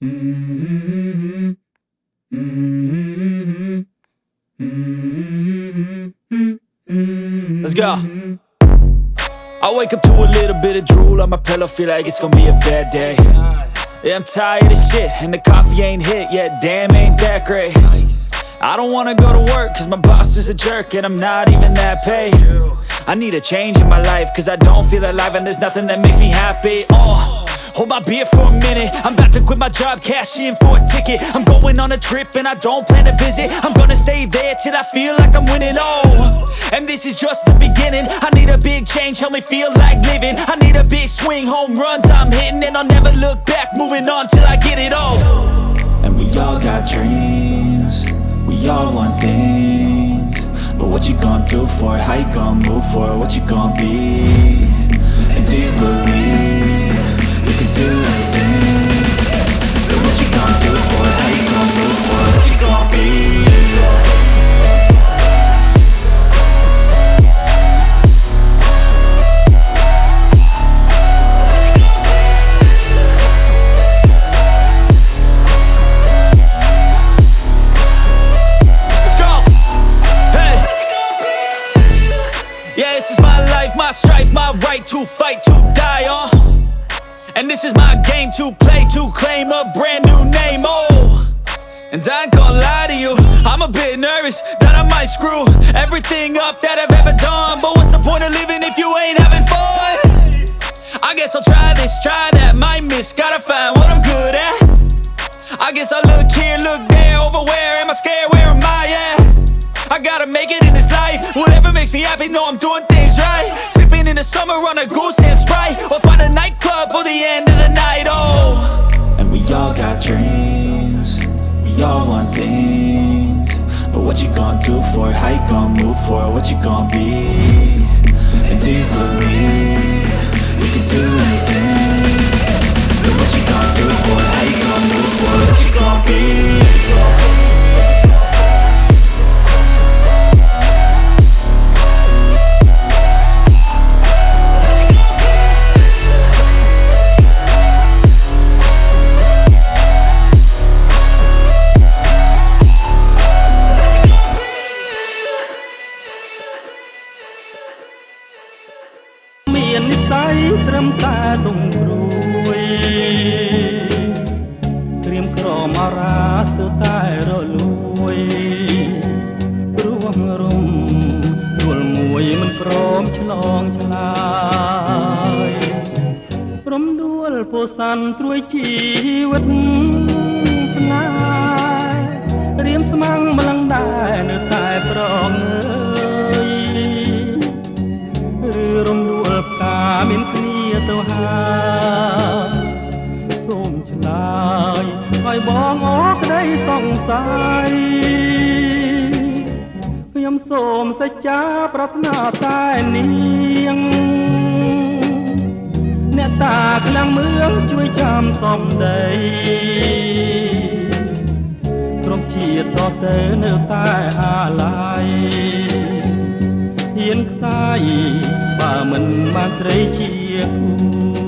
Mm-hmm. Mm-hmm. Mm-hmm. Let's go. I wake up to a little bit of drool on my pillow, feel like it's gonna be a bad day. Yeah, I'm tired of shit, and the coffee ain't hit yet, damn, ain't that great. I don't wanna go to work, cause my boss is a jerk, and I'm not even that paid. I need a change in my life, cause I don't feel alive, and there's nothing that makes me happy. Hold my beer for a minute, I'm about to quit my job, cash in for a ticket. I'm going on a trip and I don't plan to visit. I'm gonna stay there till I feel like I'm winning, and this is just the beginning. I need a big change, help me feel like living. I need a big swing, home runs I'm hitting, and I'll never look back, moving on till I get it all. And we all got dreams, we all want things, but what you gonna do for it? How you gonna move for it? What you gonna be? And do you believe you can do anything? But what you gonna do for it? How you gonna move for it? What you gonna be? Yeah, this is my life, my strife, my right to fight, to die on. And this is my game to play, to claim a brand new name, And I ain't gonna lie to you, I'm a bit nervous that I might screw everything up that I've ever done. But what's the point of living if you ain't having fun? I guess I'll try this, try that, might miss, gotta find what I'm good at. I guess I look here, look there, over where am I scared, where am I at? I gotta make it in this life, whatever makes me happy, know I'm doing things right. Sipping in the summer on a goose and Sprite, or find a nightclub for the end of the night, And we all got dreams, we all want things, but what you gonna do for it? How you gonna move for it? What you gonna be? And do you believe you can do anything? But what you gonna do for it? How you gonna move for it? What you gonna be?មាននិស័យត្រឹមតែទង្រួយត្រៀមក្រមអារាទើបតែរលួយរួមរំរួលមួយមិនព្រមឆ្លងឆ្លើយព្រមដួលពោសាន់ត្រួយជីវិតស្នេហ៍រៀមស្មាំងម្លឹងដែរនៅតែប្រងឬរំដួលផ្កាមានគ្នាទៅហើយសូមឆ្លើយឲ្យបងអរក្តីសង្ស័យខ្ញុំសូមសច្ចាប្រាថ្នាតែនាងអ្នកតាក្លាំងមឿងជួយចាំសំដីក្រុមជាតិតទៅនៅតែអាឡ័យហ៊ានខ្សាយបើមិនបានស្រីជាគូ